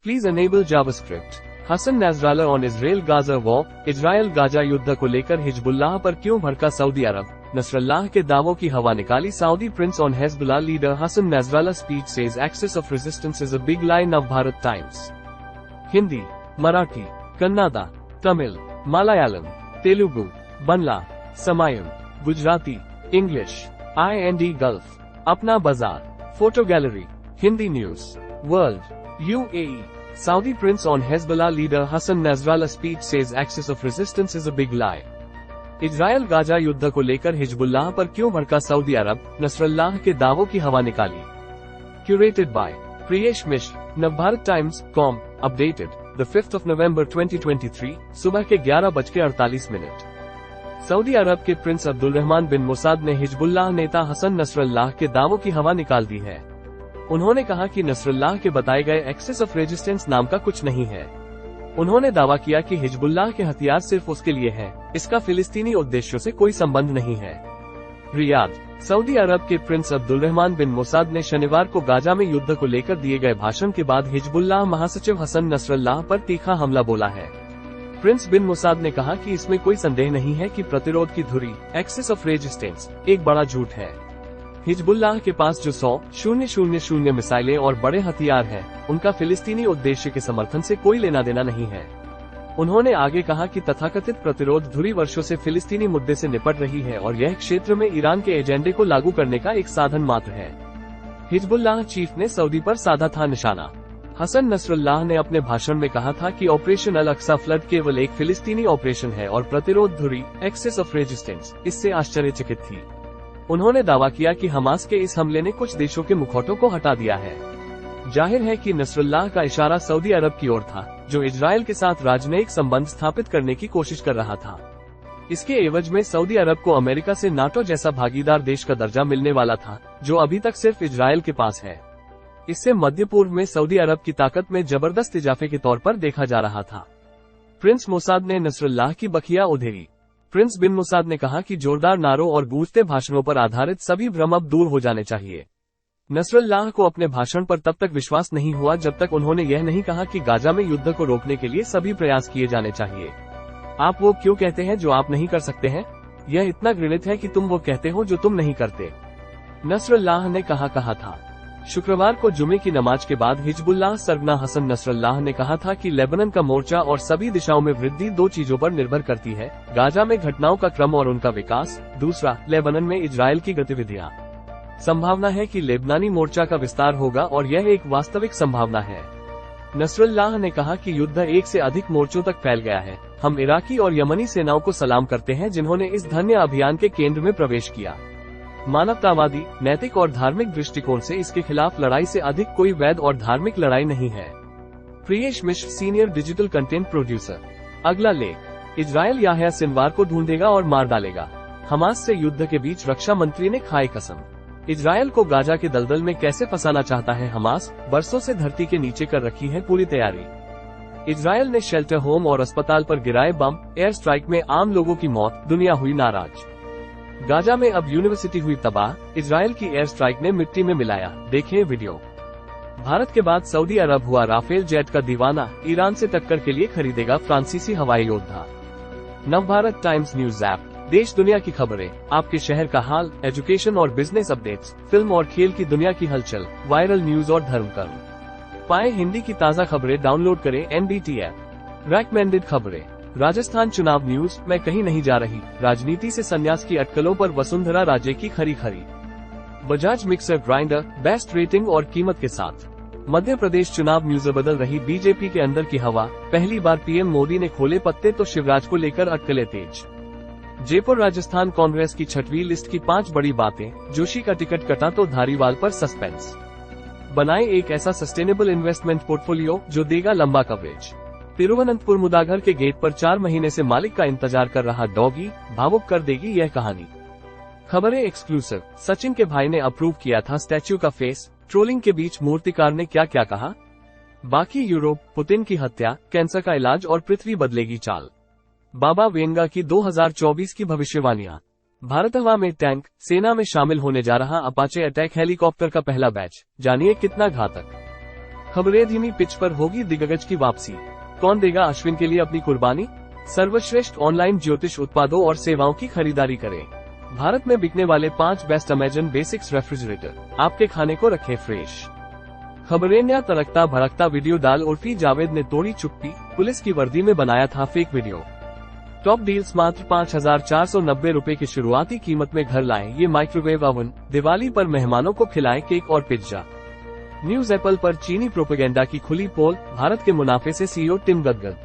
Please enable JavaScript. Hassan Nasrallah on Israel Gaza war. Israel Gaza युद्ध को लेकर Hezbollah पर क्यों भड़का सऊदी अरब? नसरल्लाह के दावों की हवा निकाली Saudi prince on Hezbollah leader Hassan Nasrallah speech says axis of resistance is a big lie. Navbharat Times. Hindi, Marathi, Kannada, Tamil, Malayalam, Telugu, Bangla, Samayam, Gujarati, English, IND Gulf, Apna Bazaar, photo gallery, Hindi news, world, UAE, Saudi prince on Hezbollah leader Hassan Nasrallah speech says axis of resistance is a big lie. Israel Gaza युद्ध को लेकर Hezbollah पर क्यों भड़का Saudi अरब? Nasrallah के दावों की हवा निकाली। Curated bye Priyesh Mishra, Navbharat times com. Updated the 5th of November 2023 सुबह के 11:48। सऊदी अरब के प्रिंस अब्दुल रहमान बिन मुसाद ने हिजबुल्लाह नेता हसन नसरल्लाह के दावों की हवा निकाल दी है। उन्होंने कहा कि नसरल्लाह के बताए गए एक्सेस ऑफ रेजिस्टेंस नाम का कुछ नहीं है। उन्होंने दावा किया कि हिजबुल्लाह के हथियार सिर्फ उसके लिए हैं, इसका फिलिस्तीनी उद्देश्यों से कोई संबंध नहीं है। रियाद, सऊदी अरब के प्रिंस अब्दुल रहमान बिन मुसाद ने शनिवार को गाजा में युद्ध को लेकर दिए गए भाषण के बाद हिजबुल्लाह महासचिव हसन नसरल्लाह पर तीखा हमला बोला है। प्रिंस बिन मुसाद ने कहा कि इसमें कोई संदेह नहीं है कि प्रतिरोध की धुरी एक्सेस ऑफ रेजिस्टेंस एक बड़ा झूठ है। हिजबुल्लाह के पास जो 100,000 मिसाइलें और बड़े हथियार हैं, उनका फिलिस्तीनी उद्देश्य के समर्थन से कोई लेना देना नहीं है। उन्होंने आगे कहा कि तथाकथित प्रतिरोध धुरी वर्षों से फिलिस्तीनी मुद्दे से निपट रही है और यह क्षेत्र में ईरान के एजेंडे को लागू करने का एक साधन मात्र है। हिजबुल्लाह चीफ ने सऊदी पर साधा था निशाना। हसन नसरल्लाह ने अपने भाषण में कहा था कि ऑपरेशन अल अक्सा फ्लड केवल एक फिलिस्तीनी ऑपरेशन है और प्रतिरोध धुरी एक्सेस ऑफ रेजिस्टेंस इससे आश्चर्यचकित थी। उन्होंने दावा किया कि हमास के इस हमले ने कुछ देशों के मुखौटों को हटा दिया है। जाहिर है कि नसरल्लाह का इशारा सऊदी अरब की ओर था, जो इजराइल के साथ राजनयिक संबंध स्थापित करने की कोशिश कर रहा था। इसके एवज में सऊदी अरब को अमेरिका से नाटो जैसा भागीदार देश का दर्जा मिलने वाला था, जो अभी तक सिर्फ इजराइल के पास है। इससे मध्य पूर्व में सऊदी अरब की ताकत में जबरदस्त इजाफे के तौर पर देखा जा रहा था। प्रिंस मुसाद ने नसरल्लाह की बखिया उधेड़ी। प्रिंस बिन मुसाद ने कहा कि जोरदार नारों और गूंजते भाषणों पर आधारित सभी भ्रम अब दूर हो जाने चाहिए। नसरल्लाह को अपने भाषण पर तब तक विश्वास नहीं हुआ जब तक उन्होंने यह नहीं कहा कि गाजा में युद्ध को रोकने के लिए सभी प्रयास किए जाने चाहिए। आप वो क्यों कहते हैं जो आप नहीं कर सकते हैं? यह इतना घृणित है कि तुम वो कहते हो जो तुम नहीं करते, नसरल्लाह ने कहा था। शुक्रवार को जुमे की नमाज के बाद हिजबुल्लाह सरगना हसन नसरल्लाह ने कहा था कि लेबनान का मोर्चा और सभी दिशाओं में वृद्धि दो चीजों पर निर्भर करती है: गाजा में घटनाओं का क्रम और उनका विकास, दूसरा लेबनान में इजराइल की गतिविधियां। संभावना है कि लेबनानी मोर्चा का विस्तार होगा और यह एक वास्तविक संभावना है। नसरल्लाह ने कहा कि युद्ध एक से अधिक मोर्चों तक फैल गया है। हम इराकी और यमनी सेनाओं को सलाम करते हैं जिन्होंने इस धन्य अभियान के केंद्र में प्रवेश किया। मानवतावादी, नैतिक और धार्मिक दृष्टिकोण से इसके खिलाफ लड़ाई से अधिक कोई वैध और धार्मिक लड़ाई नहीं है। प्रियेश मिश्र, सीनियर डिजिटल कंटेंट प्रोड्यूसर। अगला लेख, इजराइल याह्या सिनवार को ढूंढेगा और मार डालेगा। हमास से युद्ध के बीच रक्षा मंत्री ने खाई कसम। इजराइल को गाजा के दलदल में कैसे फंसाना चाहता है हमास, बरसों से धरती के नीचे कर रखी है पूरी तैयारी। इजराइल ने शेल्टर होम और अस्पताल पर गिराए बम। एयर स्ट्राइक में आम लोगों की मौत, दुनिया हुई नाराज। गाजा में अब यूनिवर्सिटी हुई तबाह, इजराइल की एयर स्ट्राइक ने मिट्टी में मिलाया। देखें वीडियो। भारत के बाद सऊदी अरब हुआ राफेल जेट का दीवाना, ईरान से टक्कर के लिए खरीदेगा फ्रांसीसी हवाई योद्धा। नवभारत टाइम्स न्यूज ऐप, देश दुनिया की खबरें, आपके शहर का हाल, एजुकेशन और बिजनेस अपडेट्स, फिल्म और खेल की दुनिया की हलचल, वायरल न्यूज और धर्म कर्म। पाएं हिंदी की ताज़ा खबरें, डाउनलोड करें NDT ऐप। रेकमेंडेड खबरें, राजस्थान चुनाव न्यूज, मैं कहीं नहीं जा रही, राजनीति से संन्यास की अटकलों पर वसुंधरा राजे की खरी। Bajaj mixer grinder, best rating और कीमत के साथ। मध्य प्रदेश चुनाव न्यूज, बदल रही बीजेपी के अंदर की हवा, पहली बार PM मोदी ने खोले पत्ते तो शिवराज को लेकर अटकलें तेज। जयपुर राजस्थान कांग्रेस की 6वीं लिस्ट की 5 बड़ी बातें, जोशी का टिकट कटा तो धारीवाल पर सस्पेंस। बनाए एक ऐसा सस्टेनेबल इन्वेस्टमेंट पोर्टफोलियो जो देगा लंबा कवरेज। तिरुवनंतपुर मुदागर के गेट पर 4 महीने से मालिक का इंतजार कर रहा डॉगी, भावुक कर देगी यह कहानी। खबरें एक्सक्लूसिव, सचिन के भाई ने अप्रूव किया था स्टैच्यू का फेस, ट्रोलिंग के बीच मूर्तिकार ने क्या क्या कहा। बाकी यूरोप, पुतिन की हत्या, कैंसर का इलाज और पृथ्वी बदलेगी चाल। बाबा वेंगा की 2024 की भविष्यवाणियां। भारत हवा में टैंक, सेना में शामिल होने जा रहा अपाचे अटैक हेलीकॉप्टर का पहला बैच, जानिए कितना घातक। खबरें धीमी पिच पर होगी दिग्गज की वापसी, कौन देगा अश्विन के लिए अपनी कुर्बानी। सर्वश्रेष्ठ ऑनलाइन ज्योतिष उत्पादों और सेवाओं की खरीदारी करें। भारत में बिकने वाले 5 बेस्ट अमेजन बेसिक्स रेफ्रिजरेटर, आपके खाने को रखे फ्रेश। खबरें नया तड़कता भड़कता वीडियो डाल उर्फी जावेद ने तोड़ी चुप्पी, पुलिस की वर्दी में बनाया था फेक वीडियो। टॉप डील्स मात्र 5,490 रुपए की शुरुआती कीमत में घर लाएं ये माइक्रोवेव ओवन, दिवाली पर मेहमानों को खिलाएं केक और पिज्जा। न्यूज एपल पर चीनी प्रोपेगेंडा की खुली पोल, भारत के मुनाफे से सीईओ टिम गदगद।